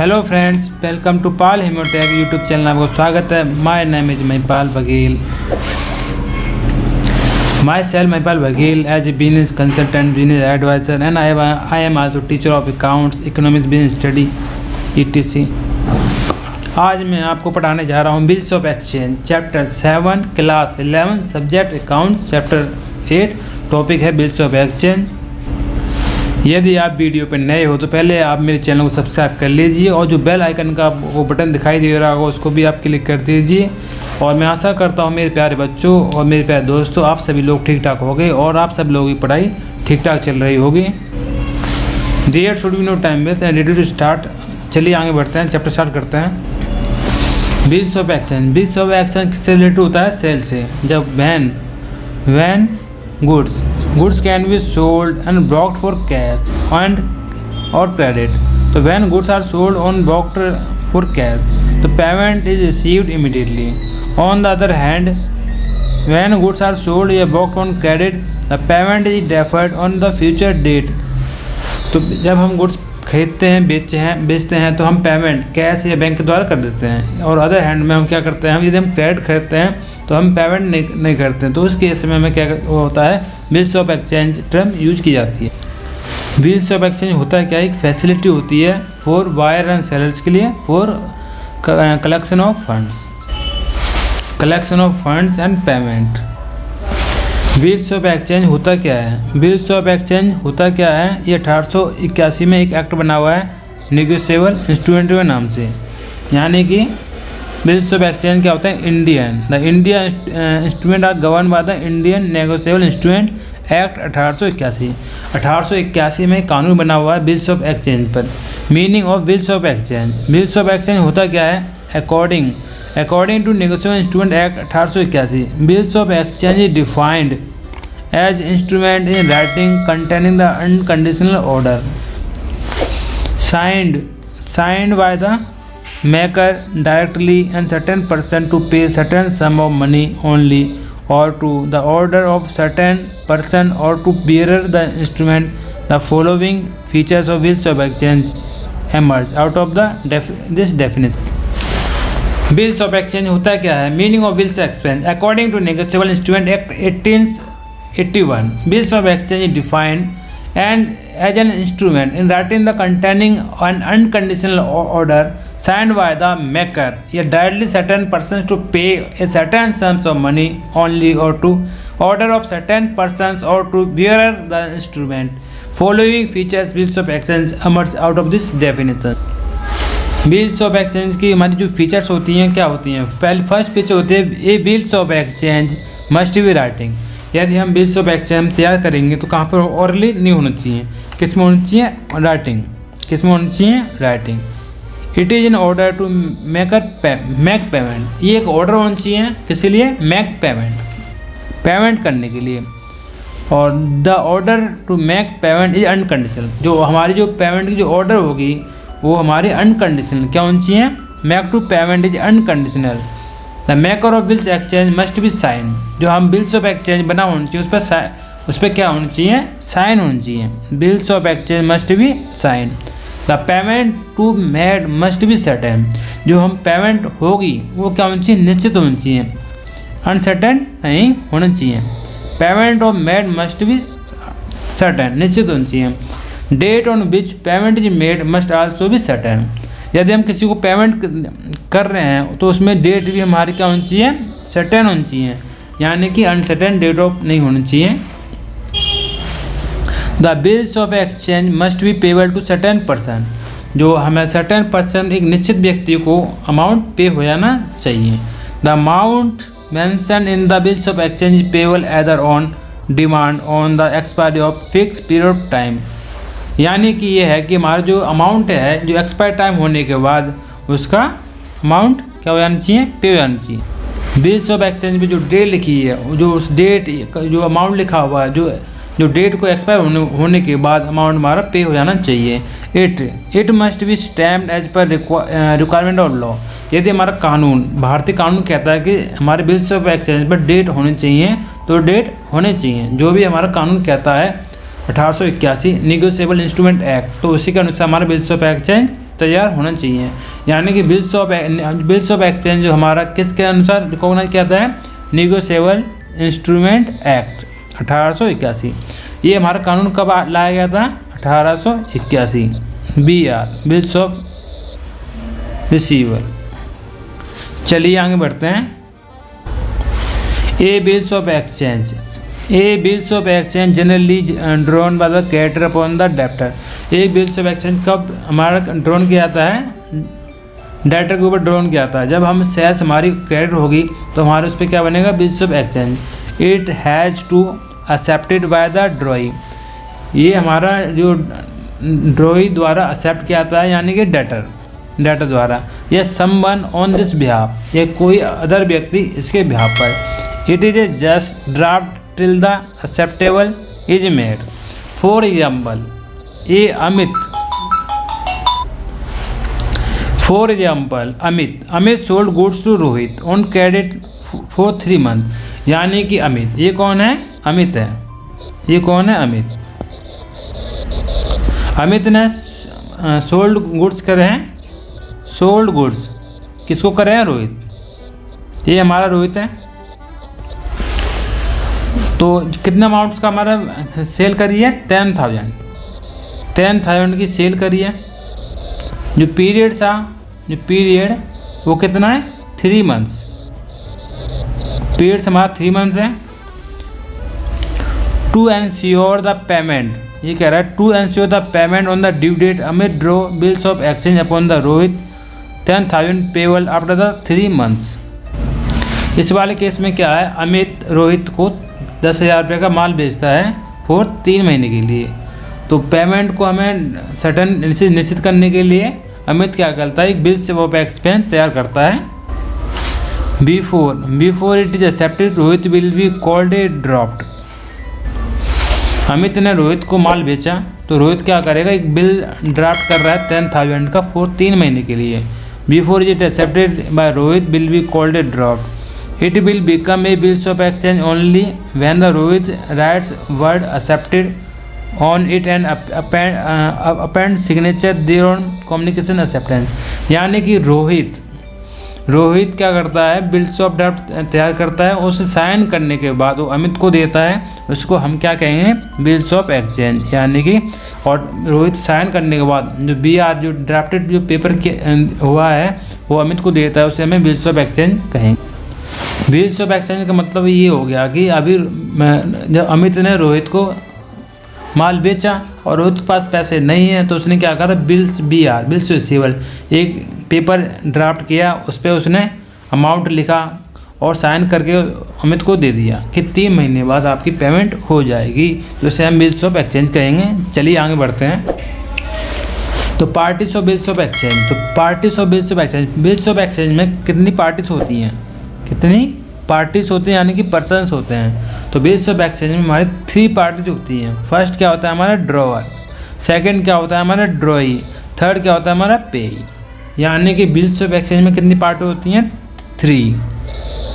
Hello friends, welcome to पाल हेमोटेक YouTube channel. आपको स्वागत है। My name is Mahipal Baghel. Myself Mahipal Baghel as a business consultant, business advisor and I am also teacher of accounts, economics, business study ETC। आज मैं आपको पढ़ाने जा रहा हूँ bills of exchange chapter 7 class 11 subject accounts chapter 8 topic है bills of exchange. यदि आप वीडियो पर नए हो तो पहले आप मेरे चैनल को सब्सक्राइब कर लीजिए और जो बेल आइकन का वो बटन दिखाई दे रहा होगा उसको भी आप क्लिक कर दीजिए। और मैं आशा करता हूँ मेरे प्यारे बच्चों और मेरे प्यारे दोस्तों, आप सभी लोग ठीक ठाक हो गए और आप सब लोगों की पढ़ाई ठीक ठाक चल रही होगी। There should be no time waste and ready to start. चलिए आगे बढ़ते हैं, चैप्टर स्टार्ट करते हैं। Bills of exchange. Bills of exchange किससे रिलेटेड होता है? सेल से। जब when goods can be sold and bought for cash and और क्रेडिट। तो when goods are sold on bought for cash तो payment is received immediately. On the other hand when goods are sold या ब्रॉक्ड on credit the payment is deferred on the future date. तो जब हम goods खरीदते हैं बेचते हैं तो हम पेमेंट कैश या बैंक के द्वारा कर देते हैं, और अदर हैंड में हम क्या करते हैं, यदि हम क्रेडिट खरीदते हैं तो हम पेमेंट नहीं करते हैं। तो उस केस में हमें क्या होता है, bills of exchange term use की जाती है। बिल्स ऑफ एक्सचेंज होता है क्या, एक फैसिलिटी होती है फॉर बायर एंड सेलर्स के लिए for collection of funds and payment. Bills of exchange होता क्या है? बिल्स ऑफ एक्सचेंज होता क्या है, ये 1881 में एक एक्ट बना हुआ है नेगोशिएबल इंस्ट्रूमेंट के नाम से। यानी कि बिल्स ऑफ एक्सचेंज क्या होता है, the Indian instrument are govern by the Indian negotiable instrument act 1881। 1881 में कानून बना हुआ है बिल्स ऑफ एक्सचेंज पर। Meaning of bills of exchange. Bills of exchange होता क्या है, according to negotiable instrument act 1881 bills of exchange is defined as instrument in writing containing the unconditional order signed by the maker directly and certain person to pay certain sum of money only or to the order of certain person or to bearer the instrument. The following features of bills of exchange emerge out of this definition. Bills of exchange होता क्या है? Meaning of bills of exchange according to negotiable instrument act 1881 bills of exchange is defined and as an instrument in writing the containing an unconditional order signed by the maker या directly certain persons to pay a certain sums of money only or to order of certain persons or to bearer the instrument. Following features bills of exchange emerge out of this definition. Bills of exchange की हमारी जो features होती हैं क्या होती हैं? पहले first feature होती है a bills of exchange must be writing. यदि हम बिल्स ऑफ एक्सचेंज तैयार करेंगे तो कहाँ पर ऑरली नहीं होना चाहिए, किस में होनी चाहिए, राइटिंग। किस में होनी चाहिए, writing. It is in order to make payment. ये एक ऑर्डर होना चाहिए किस लिए, मेक पेमेंट करने के लिए। और the order to make payment is unconditional. जो हमारी जो पेमेंट की जो ऑर्डर होगी वो हमारी अनकंडीशनल क्या होनी चाहिए, make to payment is unconditional. The maker of bills exchange must be sign. जो हम बिल्स ऑफ एक्सचेंज बना होना चाहिए उस पर क्या होना चाहिए, साइन होना चाहिए। Bills of exchange must be sign. The payment to made must be certain. जो हम पेमेंट होगी वो क्या होनी चाहिए, निश्चित होनी चाहिए, अनसर्टेन नहीं होना चाहिए। Payment of made must be certain, निश्चित होनी चाहिए। Date on which payment is made must also be certain. यदि हम किसी को पेमेंट कर रहे हैं तो उसमें डेट भी हमारी क्या होनी चाहिए, सर्टेन होनी चाहिए, यानी कि अनसर्टेन डेट ऑफ नहीं होनी चाहिए। The bills of exchange must be payable to certain person. जो हमें सर्टेन पर्सन एक निश्चित व्यक्ति को अमाउंट पे हो जाना चाहिए। The amount mention in the bills of exchange is payable either on demand on the expiry of fix period of time. यानी कि ये है कि हमारा जो अमाउंट है जो एक्सपायर टाइम होने के बाद उसका अमाउंट क्या हो जाना चाहिए, पे हो जाना चाहिए। बिल्स ऑफ एक्सचेंज में जो डेट लिखी है, जो उस डेट जो अमाउंट लिखा हुआ है, जो डेट को एक्सपायर होने के बाद अमाउंट हमारा पे हो जाना चाहिए। It must be stamped as per requirement of law. यदि हमारा कानून, भारतीय कानून कहता है कि हमारे बिल्स ऑफ एक्सचेंज पर डेट होनी चाहिए तो डेट होने चाहिए। जो भी हमारा कानून कहता है 1881 नेगोशिएबल इंस्ट्रूमेंट एक्ट, तो उसी के अनुसार हमारा बिल्स ऑफ एक्सचेंज तैयार होना चाहिए। यानी कि बिल्स ऑफ एक्सचेंज जो हमारा किसके अनुसार रिकॉग्नाइज किया जाता है, निगोशिएबल इंस्ट्रूमेंट एक्ट 1881। ये हमारा कानून कब लाया गया था, 1881। BR bills of receiver. चलिए आगे बढ़ते हैं। A bills of exchange generally drawn by the creditor upon the debtor. एक बिल्स ऑफ एक्सचेंज कब हमारा ड्रॉन किया जाता है, डेब्टर के ऊपर ड्रॉन किया जाता है। जब हम शेयर्स हमारी क्रेडिट होगी तो हमारे उस पर क्या बनेगा, bills of exchange. It has to accepted by the drawee. ये हमारा जो ड्रॉई द्वारा एक्सेप्ट किया जाता है, यानी कि डेटर द्वारा, या समवन ऑन दिस बिहाफ, या कोई अदर व्यक्ति इसके बिहाफ पर। It is a just draft till the acceptable is made. For example Amit sold goods to Rohit on credit for 3 month. यानी कि अमित, ये कौन है, अमित है। ये कौन है, अमित ने सोल्ड गुड्स करे हैं, सोल्ड गुड्स किसको करे हैं, रोहित। ये हमारा रोहित है। तो कितना अमाउंट्स का हमारा सेल करी है, 10,000 की सेल करी है। जो पीरियड वो कितना है, 3 मंथ्स। पीरियड हमारा 3 मंथ्स है। टू एंश्योर द पेमेंट, ये कह रहा है to ensure the payment on the due date Amit draw bills of exchange upon the Rohit 10,000 payable after the 3 months. इस वाले केस में क्या है, अमित रोहित को 10,000 रुपये का माल बेचता है फॉर 3 महीने के लिए। तो पेमेंट को हमें सडन निश्चित करने के लिए अमित क्या करता है, एक बिल्स ऑफ एक्सचेंज तैयार करता है। Before it is accepted Rohit will be called a draft. Amit ने रोहित को माल बेचा तो रोहित क्या करेगा, एक बिल ड्राफ्ट कर रहा है 10,000 का फॉर 3 महीने के लिए। Before it accepted by Rohit will be called a draft. It will become a bills of exchange only when the Rohit writes word accepted on it and append signature thereon communication acceptance। यानी कि रोहित क्या करता है, bills of draft तैयार करता है, उसे sign करने के बाद वो अमित को देता है, उसको हम क्या कहेंगे, बिल्स ऑफ एक्सचेंज। यानी कि और रोहित साइन करने के बाद जो BR जो ड्राफ्टेड जो पेपर हुआ है वो अमित को देता है, उसे हमें बिल्स ऑफ एक्सचेंज कहेंगे। बिल्स ऑफ एक्सचेंज का मतलब ये हो गया कि अभी जब अमित ने रोहित को माल बेचा और रोहित के पास पैसे नहीं हैं तो उसने क्या करा, बिल्स रिसीवेबल एक पेपर ड्राफ्ट किया, उस पर उसने अमाउंट लिखा और साइन करके अमित को दे दिया कि 3 महीने बाद आपकी पेमेंट हो जाएगी, जिसे हम बिल्स ऑफ एक्सचेंज कहेंगे। चलिए आगे बढ़ते हैं। तो parties of bills of exchange. तो parties of bills of exchange में कितनी पार्टीज होती हैं, यानी कि पर्सन्स होते हैं। तो बिल्स ऑफ एक्सचेंज में हमारी 3 पार्टीज होती हैं। फर्स्ट क्या होता है हमारा ड्रॉवर, सेकंड क्या होता है हमारा ड्रॉई, थर्ड क्या होता है हमारा पेई। यानी कि बिल्स ऑफ एक्सचेंज में कितनी पार्टी होती हैं, 3।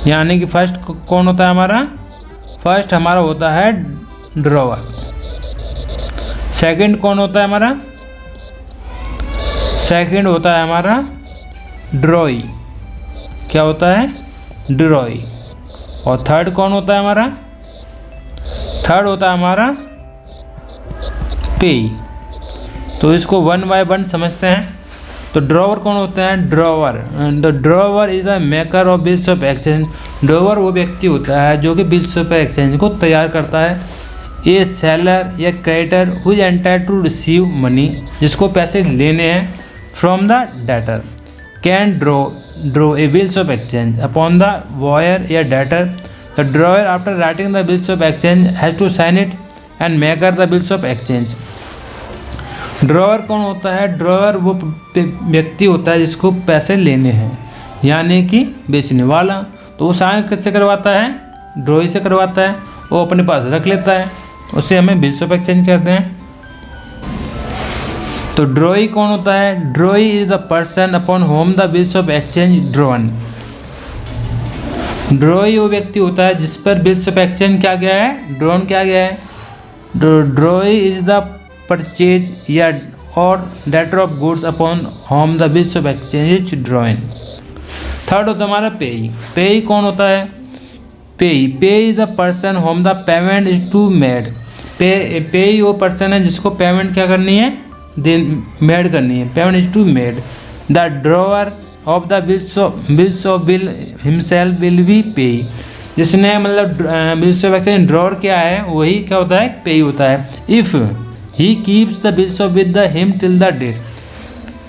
यानी कि फर्स्ट कौन होता है हमारा, फर्स्ट हमारा होता है ड्रॉवर। सेकंड कौन होता है हमारा, सेकंड होता है हमारा ड्रॉई। क्या होता है, ड्रॉई। और थर्ड कौन होता है हमारा, थर्ड होता है हमारा पेई। तो इसको 1 by 1 समझते हैं। तो ड्रॉवर कौन होता है, drawer is a maker of bills of exchange. Drawer वो व्यक्ति होता है जो कि बिल्स ऑफ एक्सचेंज को तैयार करता है। ए सेलर या creditor who is entitled to receive money, जिसको पैसे लेने हैं, from the debtor can draw a bills of exchange upon the buyer या debtor. The drawer after writing the bills of exchange has to sign it and maker the bills of exchange. Drawer कौन होता है, drawer वो व्यक्ति होता है जिसको पैसे लेने हैं, यानी कि बेचने वाला। तो वो साइन किससे करवाता है, ड्रॉई से करवाता है, वो अपने पास रख लेता है, उसे हमें बिल्स ऑफ एक्सचेंज कहते हैं। तो ड्रॉई कौन होता है, ड्रॉई is the person upon whom the bills of exchange drawn. ड्रॉई वो व्यक्ति होता है जिस पर बिल्स ऑफ एक्सचेंज क्या गया है, ड्रॉन क्या गया है। ड्रॉई इज द परचेज या और debtor of goods upon whom the bills of exchange drawing. Third होता है हमारा पेई। पेई कौन होता है? Payee is the person whom the payment is to made. Payee वो पर्सन है जिसको पेमेंट क्या करनी है? मेड करनी है। Payment is to made. The drawer of the bills of bill himself will be payee. जिसने मतलब बिल्स ऑफ एक्सचेंज ड्रॉवर क्या है वही क्या होता है? पे होता है। If he keeps the bills of with the him till the date.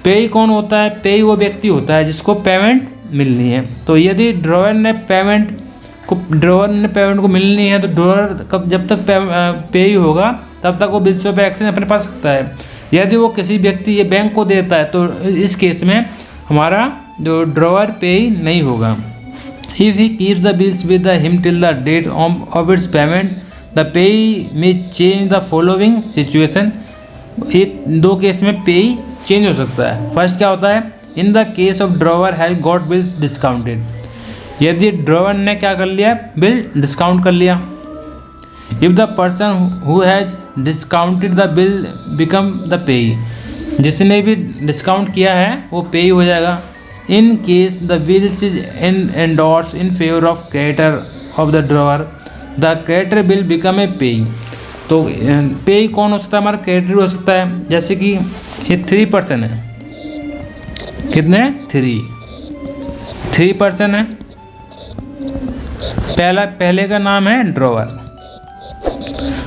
Payee कौन होता है? पे वो व्यक्ति होता है जिसको पेमेंट मिलनी है। तो यदि ड्रॉवर ने पेमेंट को मिलनी है तो ड्रॉवर कब जब तक पे ही होगा तब तक वो बिल्स ऑफ एक्सचेंज अपने पास रखता है। यदि वो किसी व्यक्ति या बैंक को देता है तो इस केस में हमारा जो ड्रॉवर पे नहीं होगा। If he keeps the bills with the him till the date of its payment the payee में चेंज द फॉलोइंग सिचुएशन। ये दो केस में पे चेंज हो सकता है। फर्स्ट क्या होता है? इन the case of drawer has got bills discounted. यदि ड्रॉवर ने क्या कर लिया? बिल डिस्काउंट कर लिया। If the person who has discounted the bill become the पेई। जिसने भी डिस्काउंट किया है वो पेई हो जाएगा। In case the bills is endorse in favour of creditor of the drawer the creditor bill become a पेई। तो पेई कौन हो सकता है? हमारा क्रेडिटर हो सकता है। जैसे कि ये 3% है। कितने? 3% है। पहले का नाम है ड्रॉवर,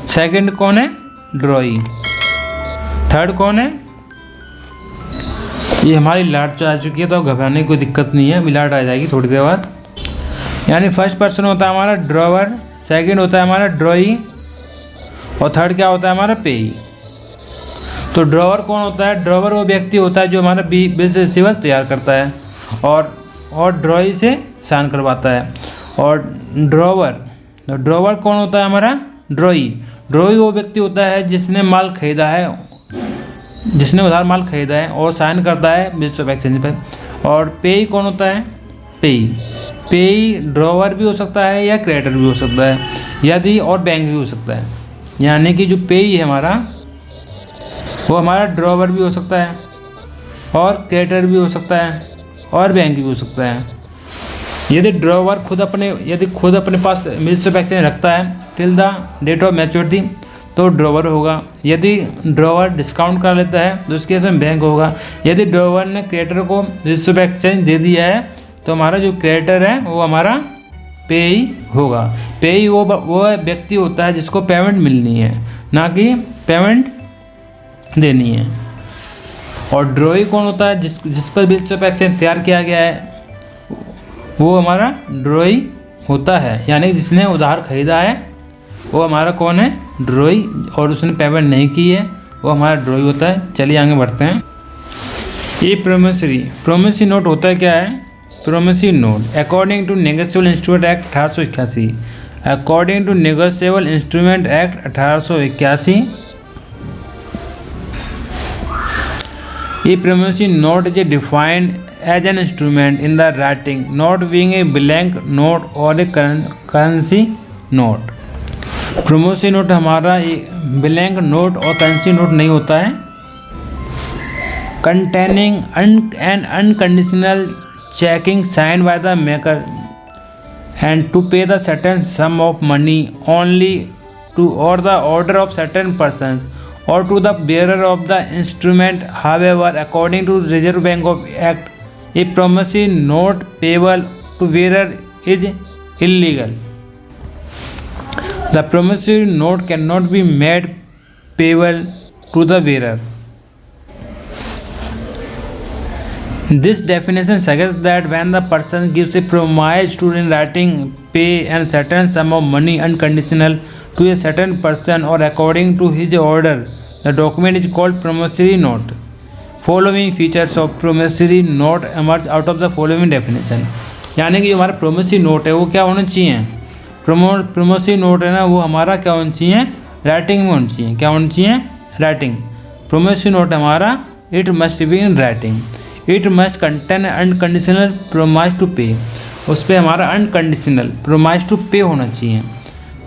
सेकंड कौन है? ड्रॉई, थर्ड कौन है? ये हमारी लाट आ चुकी है तो घबराने की कोई दिक्कत नहीं है, लाट आ जाएगी थोड़ी देर बाद। यानी फर्स्ट पर्सन होता है हमारा ड्रॉवर, सेकंड होता है हमारा ड्रॉई और थर्ड क्या होता है? हमारा पेई। तो ड्रॉवर कौन होता है? ड्रॉवर वो व्यक्ति होता है जो हमारा बिल्स रिसीवर तैयार करता है और ड्रॉई से साइन करवाता है। और ड्रॉवर कौन होता है? हमारा ड्रॉई वो व्यक्ति होता है जिसने माल खरीदा है, जिसने उधार माल खरीदा है और साइन करता है बिल्स ऑफ एक्सचेंज पर। और पेई कौन होता है? पेई ड्रॉवर भी हो सकता है या क्रेडिटर भी हो सकता है, यदि और बैंक भी हो सकता है। यानी कि जो पेई है हमारा वो हमारा ड्रॉवर भी हो सकता है और क्रेडिटर भी हो सकता है और बैंक भी हो सकता है। यदि ड्रॉवर खुद अपने पास बिल्स ऑफ एक्सचेंज रखता है till the date of maturity तो ड्रॉवर होगा। यदि ड्रॉवर डिस्काउंट कर लेता है तो उसके केस में बैंक होगा। यदि ड्रॉवर ने क्रेडिटर को बिल्स ऑफ एक्सचेंज दे दिया है तो हमारा जो क्रेडिटर है वो हमारा पेई होगा। पेई वो व्यक्ति होता है जिसको पेमेंट मिलनी है, ना कि पेमेंट देनी है। और ड्रॉई कौन होता है? जिस पर बिल्स ऑफ एक्सचेंज तैयार किया गया है वो हमारा ड्रॉई होता है। यानी जिसने उधार खरीदा है वो हमारा कौन है? ड्रॉई। और उसने पेमेंट नहीं की है वो हमारा ड्रॉई होता है। चलिए आगे बढ़ते हैं। ये प्रोमिसरी नोट होता है क्या है? Promissory note according to negotiable instrument act 1881। According to negotiable instrument act 1881 ये promissory note is defined as an instrument in the writing not being a blank note or a currency note। Promissory note हमारा blank note और currency note नहीं होता है। containing an unconditional checking signed by the maker and to pay the certain sum of money only to or the order of certain persons or to the bearer of the instrument। however according to Reserve Bank of Act a promissory note payable to bearer is illegal। The promissory note cannot be made payable to the bearer। This definition suggests that when the person gives a promise to in writing pay a certain sum of money unconditional to a certain person or according to his order, the document is called promissory note। Following features of promissory note emerge out of the following definition। यानी कि जो हमारा promissory note है वो क्या होना चाहिए? promissory note है ना वो हमारा क्या होना चाहिए? राइटिंग में होना चाहिए। क्या होना चाहिए? राइटिंग। promissory note हमारा it must be in writing। it must contain unconditional promise to pay। उस पर हमारा unconditional promise to pay होना चाहिए।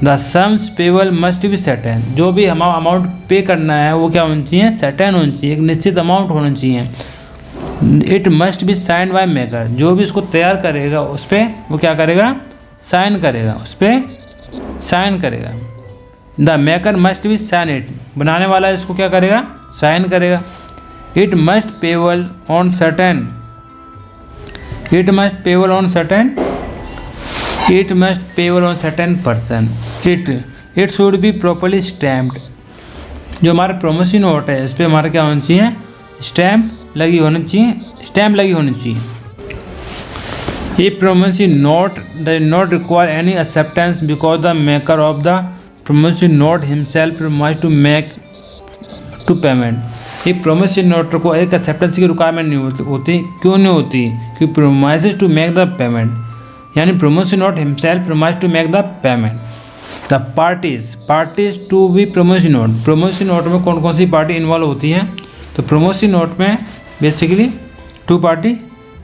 The sums payable must be certain, जो भी हम अमाउंट पे करना है वो क्या होनी चाहिए, सर्टेन होनी चाहिए, एक निश्चित अमाउंट होनी चाहिए। It must be sign by maker, जो भी इसको तैयार करेगा उस पर वो क्या करेगा, साइन करेगा, उस पर साइन करेगा। The maker must be sign it, बनाने वाला इसको क्या करेगा, साइन करेगा। It must payable on certain, it must payable on certain, it must payable on certain person, it should be properly stamped, जो हमारा प्रोमिसरी नोट है इस पर हमारा क्या होना चाहिए, स्टैम्प लगी होनी चाहिए, स्टैम्प लगी होनी चाहिए। ये promissory note does not require any acceptance because the maker of the promissory note himself promise to make to payment. ये प्रोमिसरी नोट को एक एक्सेप्टेंस की रिक्वायरमेंट नहीं होती, क्यों नहीं होती, क्योंकि promise to make the payment, यानी promissory note himself promise to make the payment. The parties to be promissory note, promissory note में कौन कौन सी पार्टी इन्वॉल्व होती हैं, तो प्रोमिसरी नोट में बेसिकली 2 पार्टी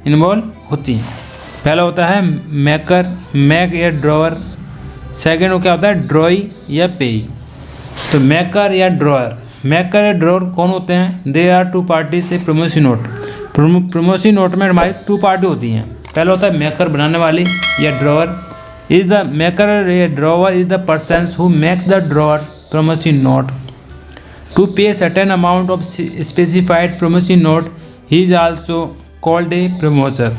इन्वॉल्व होती हैं। पहला होता है मेकर, मेक या ड्रॉवर, सेकेंड वो क्या होता है ड्रॉई या पेई। तो मेकर या ड्रॉअर, मेकर या ड्रॉअर कौन होते हैं, दे आर 2 पार्टी से प्रोमिसरी नोट, प्रोमिसरी नोट में हमारी 2 पार्टी होती हैं। पहला होता है मेकर बनाने वाली या ड्रॉअर, इज द मेकर या drawer is the person who makes the drawer promissory note to pay certain amount of specified promissory note, he is also called a promoter.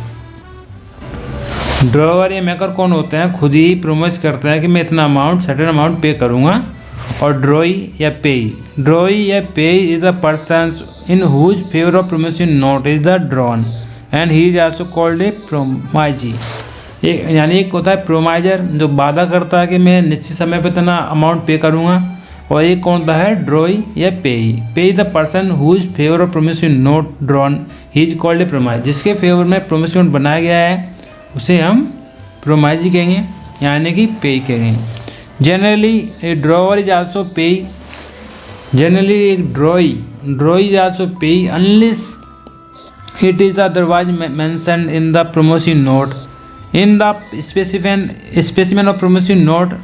Drawer या मेकर कौन होते हैं, खुद ही promise करते हैं कि मैं इतना अमाउंट सर्टेन अमाउंट पे करूँगा। और ड्रॉई या पेई, ड्रॉई या payee is the person in whose favour of promissory note is the drawn and he is also called a promisee. एक यानी एक होता है प्रोमाइजर जो वादा करता है कि मैं निश्चित समय पर इतना अमाउंट पे करूँगा, और एक कौन होता है ड्रॉई या payee. Payee the person whose favour of promissory note drawn, he is called a promisee, जिसके फेवर में प्रोमिसरी नोट बनाया गया है उसे हम प्रोमाइजी कहेंगे, यानी कि पेई कहेंगे। Generally a drawer is also payee, generally एक drawee is also payee unless it is otherwise mentioned in the promissory note. In the specimen of promissory note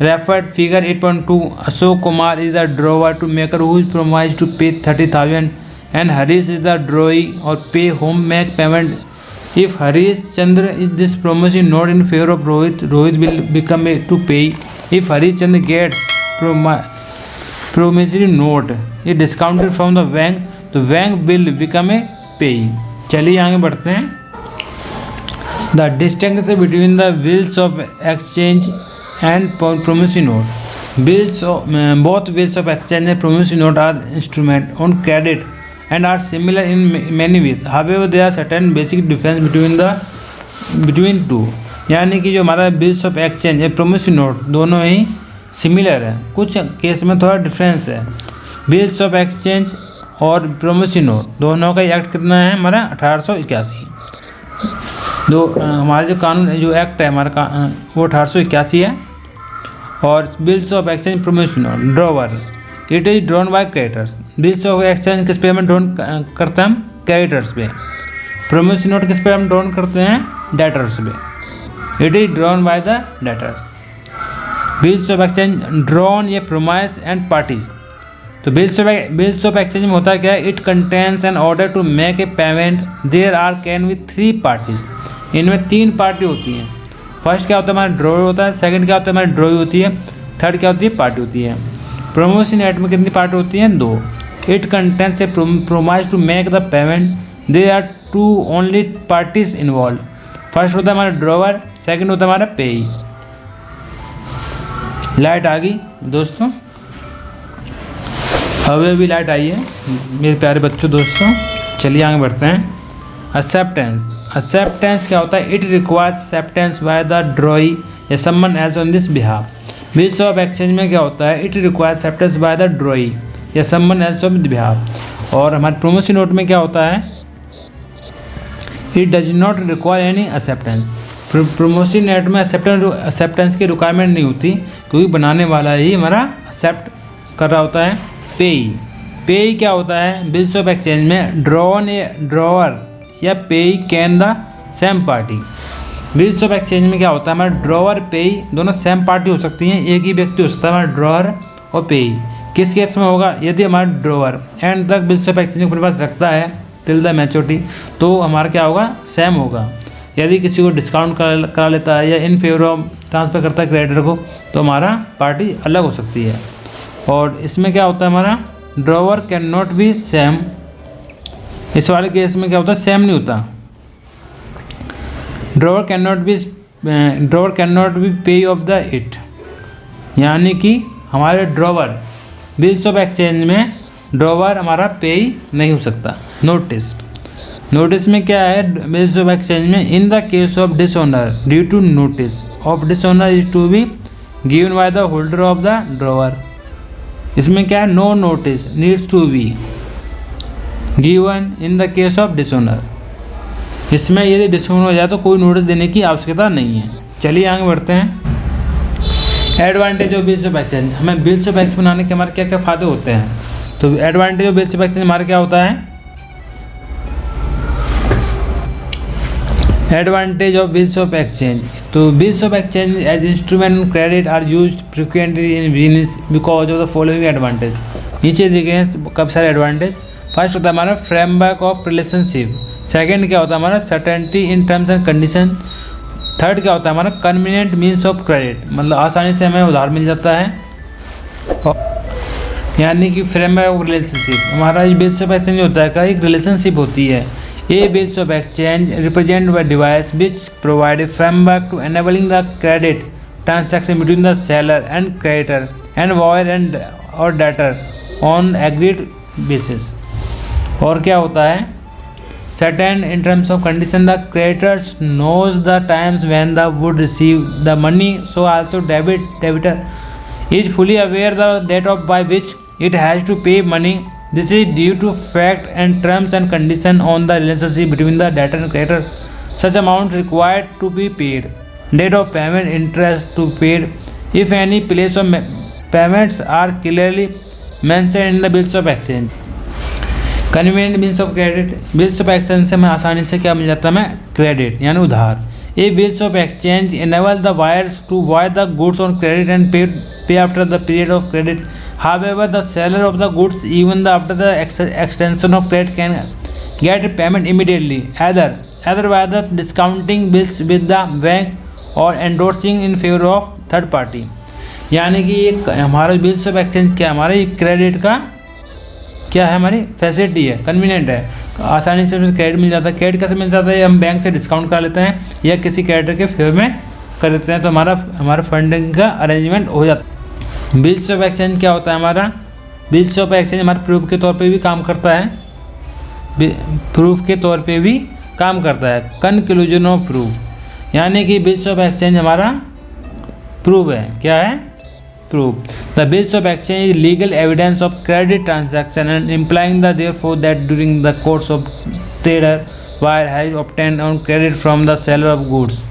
referred figure 8.2, Ashok Kumar is the drawer to maker who is promise to pay 30,000 and Harish is the drawee और pay whom make payment. If Harish Chandra is this promissory note in favor of Rohit, Rohit will become to pay. If Harish Chandra gets promissory note is discounted from the bank, the bank will become a pay. चलिए आगे बढ़ते हैं। The distinction between the bills of exchange and promissory note. Both bills of exchange and promissory note are instrument on credit and are similar in many ways. However, there are certain basic difference between two. यानी कि जो हमारा bills of exchange है promissory note दोनों ही similar है, कुछ case में थोड़ा डिफरेंस है। बिल्स ऑफ एक्सचेंज और प्रोमिसरी नोट दोनों का एक्ट कितना है हमारा 1881। हमारा जो कानून जो एक्ट है हमारा वो 1881 है। और bills of exchange promissory note drawer, it is drawn by creditors. Bills of exchange किस पे हम ड्रॉन करते हैं, हम क्रेडिटर्स पे। प्रोमिसरी नोट किस पे हम ड्रॉन करते हैं, debtors pay. It is drawn by the debtors. Bills of exchange drawn ये प्रोमाइस एंड पार्टीज। तो बिल्स ऑफ एक्सचेंज में होता है क्या, it contains an order to make a payment there are can with 3 parties. इनमें 3 party होती हैं। First क्या होता है हमारा ड्रॉवर होता है, सेकंड क्या होता है हमारी ड्रॉई होती है, थर्ड क्या होती है पार्टी होती है। प्रोमिसरी नोट में कितनी पार्टी होती हैं, 2। It contains a promise to make the payment, there are 2 only parties involve. First होता है हमारा ड्रॉवर, सेकंड होता है हमारा पेई। लाइट आ गई दोस्तों, अभी लाइट आई है मेरे प्यारे बच्चों दोस्तों। चलिए आगे बढ़ते हैं। एक्सेप्टेंस क्या होता है, it requires acceptance by the drawee या someone else on this behalf. Bills of exchange में क्या होता है, it requires acceptance by the drawee या someone else on this behalf. और हमारे प्रोमिसरी नोट में क्या होता है, it does not require any acceptance. Promissory note में एक्सेप्टेंस की रिक्वायरमेंट नहीं होती, क्योंकि बनाने वाला ही हमारा एक्सेप्ट कर रहा होता है। पेई क्या होता है, बिल्स ऑफ एक्सचेंज में ड्रॉवर या पेई can the same party. Bills of exchange में क्या होता है, हमारा ड्रॉवर पेई दोनों सेम पार्टी हो सकती हैं, एक ही व्यक्ति हो सकता है हमारा ड्रॉवर और पेई। किस केस में होगा, यदि हमारा ड्रॉवर एंड तक बिल्स ऑफ एक्सचेंज अपने पास रखता है टिल द मैच्योरिटी, तो हमारा क्या होगा, सेम होगा। यदि किसी को डिस्काउंट करा लेता है या इन फेवर ऑफ ट्रांसफ़र करता है क्रेडिटर को, तो हमारा पार्टी अलग हो सकती है। और इसमें क्या होता है, हमारा drawer can not be same, इस वाले केस में क्या होता है, सेम नहीं होता। ड्रॉवर कैन नॉट बी पे ऑफ द इट, यानी कि हमारे ड्रॉवर बिल्स ऑफ एक्सचेंज में ड्रॉवर हमारा पे नहीं हो सकता। नोटिस में क्या है, बिल्स ऑफ एक्सचेंज में in the case of dishonour due to notice of dishonour is to be given by the holder of the drawer. इसमें क्या है, no notice needs to be given in the case of dishonour. इसमें यदि discount हो जाए तो कोई notice देने की आवश्यकता नहीं है। चलिए आगे बढ़ते हैं। Advantage of bills of exchange, हमें बिल्स ऑफ एक्सचेंज बनाने के हमारे क्या क्या फ़ायदे होते हैं। तो advantage of bills of exchange हमारा क्या होता है, advantage of bills of exchange, तो bills of exchange as instrument of credit are used frequently in business because of the following advantage. नीचे दिखे हैं काफ़ी सारे एडवांटेज। फर्स्ट होता है हमारा फ्रेमवर्क ऑफ रिलेशनशिप, सेकेंड क्या होता है हमारा certainty in terms and condition, third क्या होता है हमारा कन्वीनियंट मीन्स ऑफ क्रेडिट, मतलब आसानी से हमें उधार मिल जाता है, यानी कि फ्रेमवर्क ऑफ रिलेशनशिप। हमारा ये बिल्स ऑफ एक्सचेंज होता है का एक रिलेशनशिप होती है। A bills of exchange represent by device which provide a framework to enabling the credit transaction between the seller and creditor and buyer and और debtor on agreed basis. और क्या होता है, certain in terms of condition, the creditors knows the times when the would receive the money, so also debitor is fully aware the date of by which it has to pay money. This is due to fact and terms and condition on the relationship between the debtor and creditor. Such amount required to be paid, date of payment, interest to paid, if any place of payments are clearly mentioned in the bills of exchange. Convenient means of credit, bills of exchange से हमें आसानी से क्या मिल जाता है, हमें credit यानी उधार। A bills of exchange enable the buyers to buy the goods on credit and pay after the period of credit. However the seller of the goods even the after the extension of credit can get payment immediately either by the discounting bills with the bank और endorsing in favour of third party. यानी कि एक हमारा bills of exchange क्या हमारे credit का क्या है, हमारी फैसिलिटी है, कन्वीनियंट है, आसानी से क्रेडिट मिल जाता है। क्रेडिट कैसे मिल जाता है, हम बैंक से डिस्काउंट करा लेते हैं या किसी क्रेडिटर के फेवर में कर देते हैं, तो हमारा फंडिंग का अरेंजमेंट हो जाता है। बिल्स ऑफ एक्सचेंज क्या होता है, हमारा बिल्स ऑफ एक्सचेंज हमारे प्रूफ के तौर पे भी काम करता है, प्रूफ के तौर पे भी काम करता है। कंक्लूजन ऑफ प्रूफ, यानी कि बिल्स ऑफ एक्सचेंज हमारा प्रूफ है, क्या है, proof. The bills of exchange is legal evidence of credit transaction and implying the therefore that during the course of trader wire has obtained on credit from the seller of goods.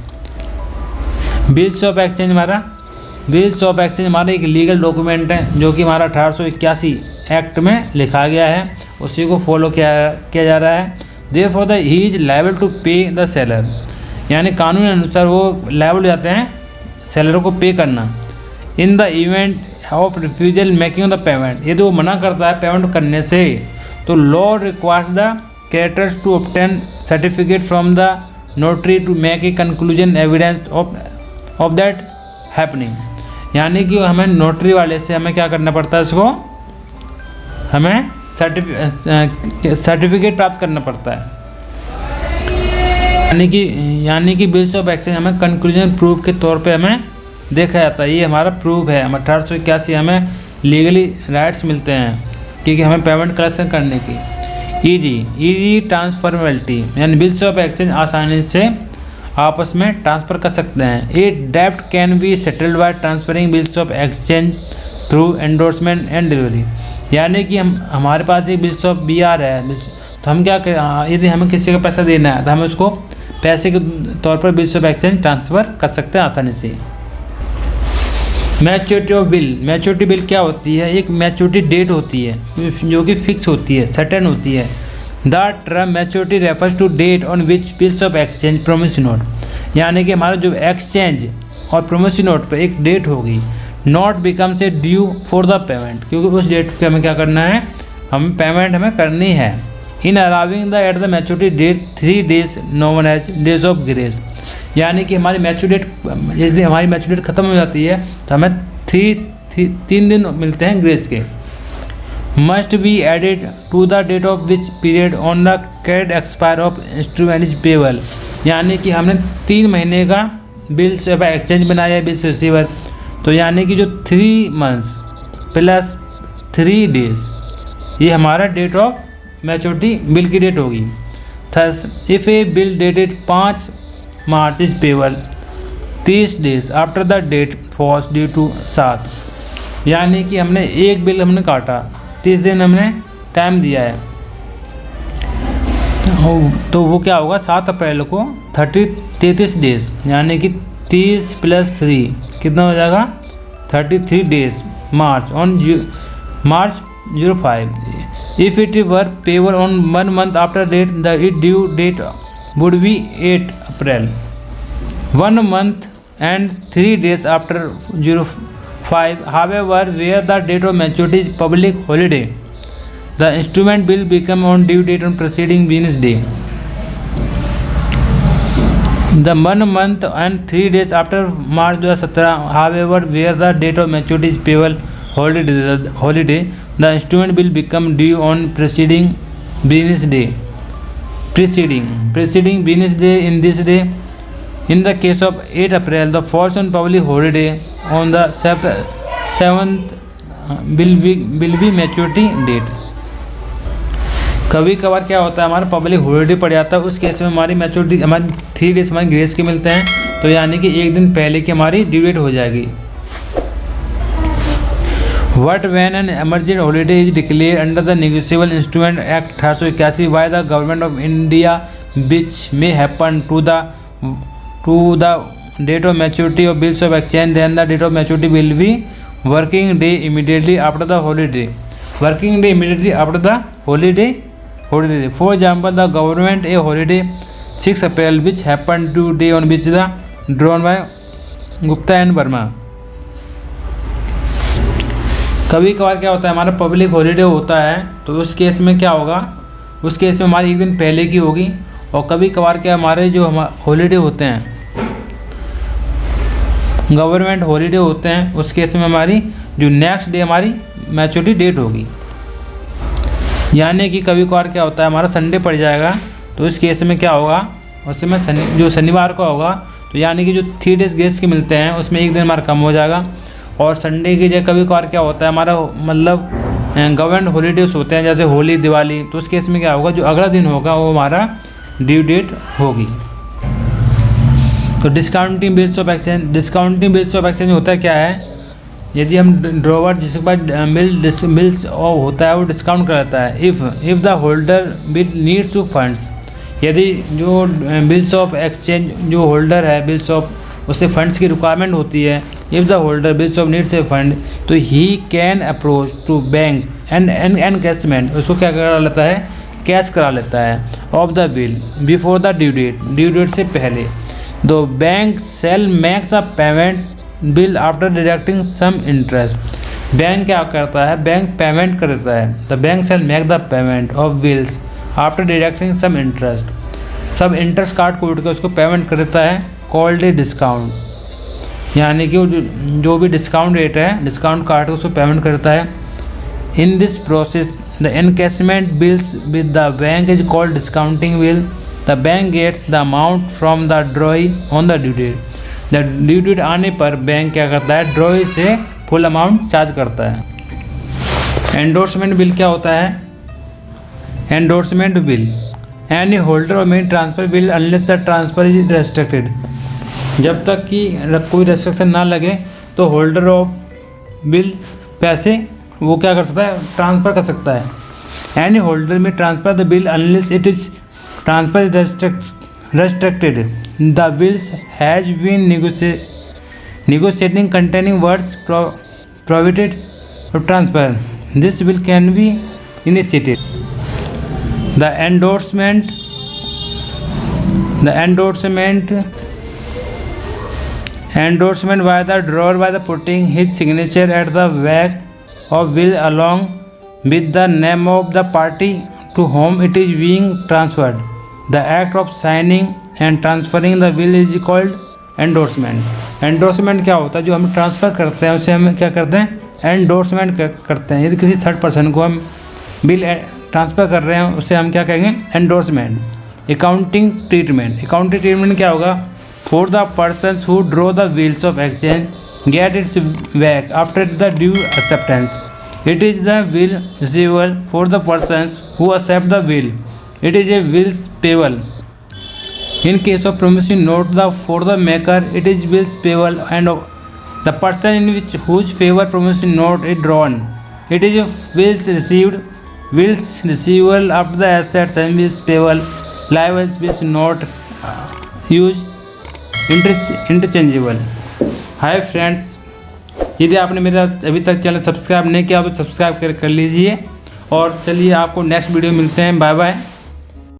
Bills of exchange हमारा एक legal document है जो कि हमारा 1881 act में लिखा गया है, उसी को फॉलो किया जा रहा है। therefore the he is liable to pay the seller, यानी कानून अनुसार वो लायबल हो जाते हैं सेलर को पे करना। In the event of refusal making the payment, यदि वो मना करता है पेमेंट करने से, तो law requires the creditors to obtain certificate from the notary to make a conclusion evidence of that happening. यानी कि हमें नोटरी वाले से हमें क्या करना पड़ता है, इसको हमें सर्टिफिकेट प्राप्त करना पड़ता है। यानी कि बिल्स ऑफ एक्सचेंज हमें कंक्लूजन प्रूफ के तौर पे हमें देखा जाता है, ये हमारा प्रूफ है। 1881 हमें लीगली राइट्स मिलते हैं क्योंकि हमें पेमेंट कलेक्शन करने की। ईजी ट्रांसफरबिलिटी, यानी बिल्स ऑफ एक्सचेंज आसानी से आपस में ट्रांसफ़र कर सकते हैं। ए डेब्ट can be settled bye transferring bills of exchange through endorsement and delivery. यानी कि हमारे पास एक बिल्स ऑफ BR है, तो हम क्या यदि हमें किसी का पैसा देना है तो हम उसको पैसे के तौर पर बिल्स ऑफ एक्सचेंज ट्रांसफ़र कर सकते हैं आसानी से। Maturity of bill, maturity bill क्या होती है, एक मैच्योरिटी डेट होती है जो कि फिक्स होती है, सर्टेन होती है। The term maturity refers to date on which bills of exchange promise note, यानी कि हमारा जो एक्सचेंज और प्रोमिसरी नोट पे एक डेट होगी, note becomes a due for the payment, क्योंकि उस डेट पे हमें क्या करना है, हम पेमेंट हमें करनी है। In allowing the at the maturity date 3 days known as days of grace, यानी कि हमारी मैच्योरिटी डेट, यदि हमारी मैच्योरिटी ख़त्म हो जाती है तो हमें 3 दिन मिलते हैं ग्रेस के। Must be added to the date of which period on the credit expire of instrument is payable, यानी कि हमने 3 महीने का बिल्स एक्सचेंज बनाया है, बिल्स रिसीवर, तो यानी कि जो 3 months प्लस 3 days ये हमारा डेट ऑफ मैच्योरिटी बिल की डेट होगी। Thus if a bill dated 5 March is payable 30 days after the date falls due to 7, यानी कि हमने एक बिल हमने काटा, 30 दिन हमने टाइम दिया है, तो वो क्या होगा 7 अप्रैल को 33 days, यानी कि 30 + 3 कितना हो जाएगा 33 days March on March 05। If it were payable on 1 month after date the it due date would be 8 April. 1 month and 3 days after 05, however, where the date of maturity is public holiday, the instrument will become on due date on preceding business day. The 1 month and 3 days after March 2017, however, where the date of maturity is payable holiday, the instrument will become due on preceding business day. Preceding business day in this day. In the case of 8 April, the falls on public holiday on the 7th will be maturity date. कभी कभार क्या होता है हमारा public holiday पड़ जाता है, उस केस में हमारी मैच्योरिटी हमारी 3 days हमारी ग्रेस के मिलते हैं, तो यानी कि एक दिन पहले की हमारी ड्यू डेट हो जाएगी। What when an emergency holiday is declared under the Negotiable Instrument Act 1881 by the Government of India, which may happen to the date of maturity of bills of exchange, then the date of maturity will be working day immediately after the holiday. Working day immediately after the holiday. For example, the government a holiday 6 April, which happened to day on which the drawn by Gupta and Verma. कभी कभार क्या होता है हमारा public holiday होता है, तो उस केस में क्या होगा, उस केस में हमारी एक दिन पहले की होगी, और कभी कभार क्या हमारे जो हॉलीडे होते हैं गवर्नमेंट हॉलीडे होते हैं, उस केस में हमारी जो नेक्स्ट डे हमारी मैच्योरिटी डेट होगी। यानी कि कभी कभार क्या होता है हमारा संडे पड़ जाएगा, तो इस केस में क्या होगा, उसमें जो शनिवार को होगा, तो यानी कि जो 3 days ग्रेस के मिलते हैं उसमें एक दिन हमारा कम हो जाएगा। और संडे की जगह कभी कभार क्या होता है हमारा मतलब गवर्नमेंट हॉलीडेज होते हैं जैसे होली दिवाली, तो उस केस में क्या होगा जो अगला दिन होगा वो हमारा ड्यू डेट होगी। तो डिस्काउंटिंग बिल्स ऑफ एक्सचेंज होता है क्या है, यदि हम ड्रॉवर जिसके पास बिल्स होता है वो डिस्काउंट कर लेता है। If the holder bill needs to funds, यदि जो बिल्स ऑफ एक्सचेंज जो होल्डर है बिल्स ऑफ उससे फंड्स की रिक्वायरमेंट होती है, if the holder bills of needs a fund, तो he can approach to bank and encashment, उसको क्या करा लेता है, कैश करा लेता है of the bill before the due date से पहले। The bank sell makes the payment bill after deducting some interest, bank क्या करता है, बैंक पेमेंट कर देता है। The bank shall make the payment of bills after deducting some interest, सब interest काट कूट के उसको पेमेंट कर देता है, कॉल्ड ए डिस्काउंट, यानी कि जो भी डिस्काउंट रेट है डिस्काउंट काट के उसको पेमेंट करता है। In this process the encashment bills with the bank is called discounting bill. The bank gets the amount from the drawee on the due date. The due date आने पर bank क्या करता है, ड्रॉई से फुल अमाउंट चार्ज करता है। Endorsement bill क्या होता है, एंडोर्समेंट बिल एनी होल्डर और main transfer bill unless the transfer is restricted, जब तक कि कोई रेस्ट्रिक्शन ना लगे तो होल्डर ऑफ बिल पैसे वो क्या कर सकता है, ट्रांसफ़र कर सकता है। Any holder may transfer the bill unless it is transfer is restricted, the bills has been negotiating containing words prohibited of transfer. This bill can be initiated. The endorsement Endorsement by the drawer by the putting his signature at the back of will along with the name of the party to whom it is being transferred. The act of signing and transferring the will is called endorsement. Endorsement क्या होता है? जो हम transfer करते हैं उसे हम क्या करते हैं? एंडोर्समेंट करते हैं। यदि किसी थर्ड पर्सन को हम बिल ट्रांसफ़र कर रहे हैं उसे हम क्या कहेंगे? एंडोर्समेंट। अकाउंटिंग ट्रीटमेंट क्या होगा? For the person who draw the bills of exchange get its back after the due acceptance. It is the bill receivable for the persons who accept the bill. It is a bills payable. In case of promissory note, for the maker, it is bills payable and the person in whose favor promissory note is drawn. It is a bills received, bills receivable after the assets and bills payable, liables, bills not used interchangeable. Hi friends. यदि आपने मेरा अभी तक channel subscribe नहीं किया तो subscribe कर लीजिए। और चलिए आपको नेक्स्ट वीडियो मिलते हैं। Bye bye.